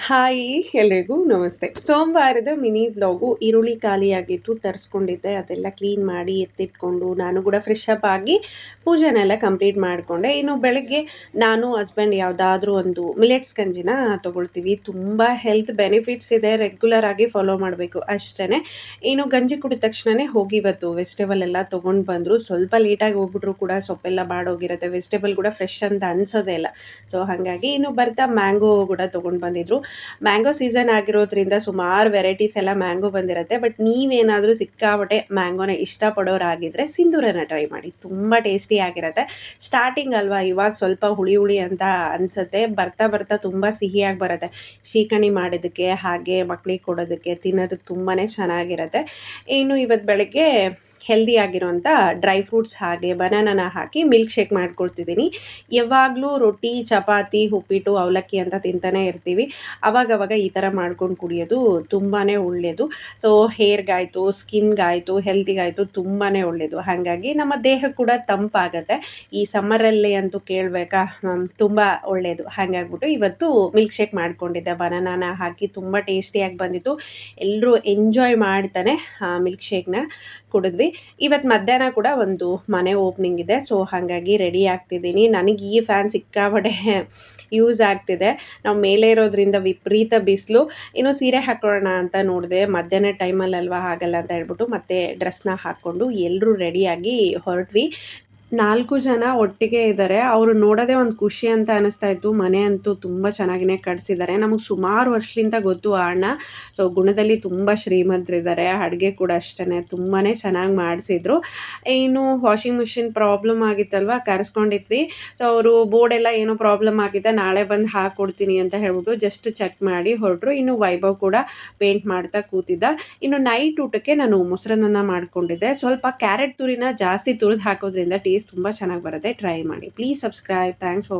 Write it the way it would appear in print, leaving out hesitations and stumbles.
Hi ಎಲ್ರಿಗೂ ನಮಸ್ತೆ. ಸೋಮವಾರದ ಮಿನಿ ವ್ಲಾಗು. ಈರುಳ್ಳಿ ಖಾಲಿಯಾಗಿತ್ತು, ತರಿಸ್ಕೊಂಡಿದ್ದೆ. ಅದೆಲ್ಲ ಕ್ಲೀನ್ ಮಾಡಿ ಎತ್ತಿಟ್ಕೊಂಡು ನಾನು ಕೂಡ ಫ್ರೆಶ್ ಅಪ್ ಆಗಿ ಪೂಜೆನೆಲ್ಲ ಕಂಪ್ಲೀಟ್ ಮಾಡಿಕೊಂಡೆ. ಇನ್ನು ಬೆಳಗ್ಗೆ ನಾನು ಹಸ್ಬೆಂಡ್ ಯಾವುದಾದ್ರೂ ಒಂದು ಮಿಲೆಟ್ಸ್ ಗಂಜಿನ ತೊಗೊಳ್ತೀವಿ. ತುಂಬ ಹೆಲ್ತ್ ಬೆನಿಫಿಟ್ಸ್ ಇದೆ, ರೆಗ್ಯುಲರ್ ಆಗಿ ಫಾಲೋ ಮಾಡಬೇಕು ಅಷ್ಟೇ. ಇನ್ನು ಗಂಜಿ ಕುಡಿದ ತಕ್ಷಣವೇ ಹೋಗಿ ಇವತ್ತು ವೆಜಿಟೇಬಲ್ ಎಲ್ಲ ತೊಗೊಂಡು ಬಂದರು. ಸ್ವಲ್ಪ ಲೇಟಾಗಿ ಹೋಗ್ಬಿಟ್ರು ಕೂಡ ಸೊಪ್ಪೆಲ್ಲ ಬಾಡೋಗಿರುತ್ತೆ, ವೆಜಿಟೇಬಲ್ ಕೂಡ ಫ್ರೆಶ್ ಅಂತ ಅನಿಸೋದೇ ಇಲ್ಲ. ಸೊ ಹಾಗಾಗಿ ಇನ್ನು ಬರ್ತಾ ಮ್ಯಾಂಗೋ ಕೂಡ ತೊಗೊಂಡು ಬಂದಿದ್ರು. ಮ್ಯಾಂಗೋ ಸೀಸನ್ ಆಗಿರೋದ್ರಿಂದ ಸುಮಾರು ವೆರೈಟೀಸ್ ಎಲ್ಲ ಮ್ಯಾಂಗೋ ಬಂದಿರುತ್ತೆ. ಬಟ್ ನೀವೇನಾದರೂ ಸಿಕ್ಕಾಪಟ್ಟೆ ಮ್ಯಾಂಗೋನ ಇಷ್ಟಪಡೋರಾಗಿದ್ದರೆ ಸಿಂಧೂರನ ಟ್ರೈ ಮಾಡಿ, ತುಂಬ ಟೇಸ್ಟಿ ಆಗಿರುತ್ತೆ. ಸ್ಟಾರ್ಟಿಂಗ್ ಅಲ್ವಾ, ಇವಾಗ ಸ್ವಲ್ಪ ಹುಳಿ ಹುಳಿ ಅಂತ ಅನಿಸುತ್ತೆ, ಬರ್ತಾ ಬರ್ತಾ ತುಂಬ ಸಿಹಿಯಾಗಿ ಬರುತ್ತೆ. ಶ್ರೀಕಣಿ ಮಾಡೋದಕ್ಕೆ ಹಾಗೆ ಮಕ್ಕಳಿಗೆ ಕೊಡೋದಕ್ಕೆ ತಿನ್ನೋದಕ್ಕೆ ತುಂಬಾ ಚೆನ್ನಾಗಿರುತ್ತೆ. ಇನ್ನು ಇವತ್ತು ಬೆಳಗ್ಗೆ ಹೆಲ್ದಿ ಆಗಿರೋಂಥ ಡ್ರೈ ಫ್ರೂಟ್ಸ್ ಹಾಗೆ ಬನಾನನ ಹಾಕಿ ಮಿಲ್ಕ್ ಶೇಕ್ ಮಾಡ್ಕೊಳ್ತಿದ್ದೀನಿ. ಯಾವಾಗಲೂ ರೊಟ್ಟಿ, ಚಪಾತಿ, ಉಪ್ಪಿಟ್ಟು, ಅವಲಕ್ಕಿ ಅಂತ ತಿಂತಾನೆ ಇರ್ತೀವಿ. ಅವಾಗವಾಗ ಈ ಥರ ಮಾಡ್ಕೊಂಡು ಕುಡಿಯೋದು ತುಂಬಾ ಒಳ್ಳೆಯದು. ಸೊ ಹೇರ್ಗಾಯಿತು, ಸ್ಕಿನ್ಗಾಯಿತು, ಹೆಲ್ತಿಗಾಯಿತು ತುಂಬಾ ಒಳ್ಳೆಯದು. ಹಾಗಾಗಿ ನಮ್ಮ ದೇಹ ಕೂಡ ತಂಪಾಗುತ್ತೆ. ಈ ಸಮ್ಮರಲ್ಲಿ ಅಂತೂ ಕೇಳಬೇಕಾ, ತುಂಬ ಒಳ್ಳೆಯದು. ಹಾಗಾಗ್ಬಿಟ್ಟು ಇವತ್ತು ಮಿಲ್ಕ್ ಶೇಕ್ ಮಾಡ್ಕೊಂಡಿದ್ದೆ, ಬನಾನಾನ ಹಾಕಿ ತುಂಬ ಟೇಸ್ಟಿಯಾಗಿ ಬಂದಿತ್ತು. ಎಲ್ಲರೂ ಎಂಜಾಯ್ ಮಾಡ್ತಾನೆ ಮಿಲ್ಕ್ ಶೇಕ್ನ ಕುಡಿದ್ವಿ. ಇವತ್ತು ಮಧ್ಯಾಹ್ನ ಕೂಡ ಒಂದು ಮನೆ ಓಪನಿಂಗ್ ಇದೆ. ಸೊ ಹಾಗಾಗಿ ರೆಡಿ ಆಗ್ತಿದ್ದೀನಿ. ನನಗೆ ಈ ಫ್ಯಾನ್ ಸಿಕ್ಕಾಪಟ್ಟೆ ಯೂಸ್ ಆಗ್ತಿದೆ. ನಾವು ಮೇಲೆ ಇರೋದ್ರಿಂದ ವಿಪರೀತ ಬಿಸಿಲು. ಇನ್ನು ಸೀರೆ ಹಾಕೊಳ್ಳೋಣ ಅಂತ ನೋಡಿದೆ, ಮಧ್ಯಾಹ್ನ ಟೈಮಲ್ಲಲ್ವ ಆಗಲ್ಲ ಅಂತ ಹೇಳ್ಬಿಟ್ಟು ಮತ್ತೆ ಡ್ರೆಸ್ನ ಹಾಕ್ಕೊಂಡು ಎಲ್ಲರೂ ರೆಡಿಯಾಗಿ ಹೊರಟ್ವಿ. 4 ಜನ ಒಟ್ಟಿಗೆ ಇದ್ದಾರೆ. ಅವರು ನೋಡೋದೇ ಒಂದು ಖುಷಿ ಅಂತ ಅನಿಸ್ತಾ ಇತ್ತು. ಮನೆ ಅಂತೂ ತುಂಬ ಚೆನ್ನಾಗಿಯೇ ಕಟ್ಸಿದ್ದಾರೆ. ನಮಗೆ ಸುಮಾರು ವರ್ಷದಿಂದ ಗೊತ್ತು ಆ ಅಣ್ಣ. ಸೊ ಗುಣದಲ್ಲಿ ತುಂಬ ಶ್ರೀಮಂತರಿದ್ದಾರೆ. ಅಡುಗೆ ಕೂಡ ಅಷ್ಟೇ ತುಂಬಾ ಚೆನ್ನಾಗಿ ಮಾಡಿಸಿದ್ರು. ಇನ್ನು ವಾಷಿಂಗ್ ಮಿಷಿನ್ ಪ್ರಾಬ್ಲಮ್ ಆಗಿತ್ತಲ್ವ, ಕರೆಸ್ಕೊಂಡಿದ್ವಿ. ಸೊ ಅವರು ಬೋರ್ಡೆಲ್ಲ ಏನೋ ಪ್ರಾಬ್ಲಮ್ ಆಗಿದೆ, ನಾಳೆ ಬಂದು ಹಾಕ್ಕೊಡ್ತೀನಿ ಅಂತ ಹೇಳ್ಬಿಟ್ಟು ಜಸ್ಟ್ ಚೆಕ್ ಮಾಡಿ ಹೊರಟರು. ಇನ್ನು ವೈಭವ್ ಕೂಡ ಪೇಂಟ್ ಮಾಡ್ತಾ ಕೂತಿದ್ದ. ಇನ್ನು ನೈಟ್ ಊಟಕ್ಕೆ ನಾನು ಮೊಸರನ್ನ ಮಾಡ್ಕೊಂಡಿದ್ದೆ. ಸ್ವಲ್ಪ ಕ್ಯಾರೆಟ್ ತುರಿನ ಜಾಸ್ತಿ ತುರಿದು ಹಾಕೋದ್ರಿಂದ ಟೇಸ್ಟ್ ತುಂಬ ಚೆನ್ನಾಗಿ ಬರುತ್ತೆ. ಟ್ರೈ ಮಾಡಿ. Please subscribe. Thanks for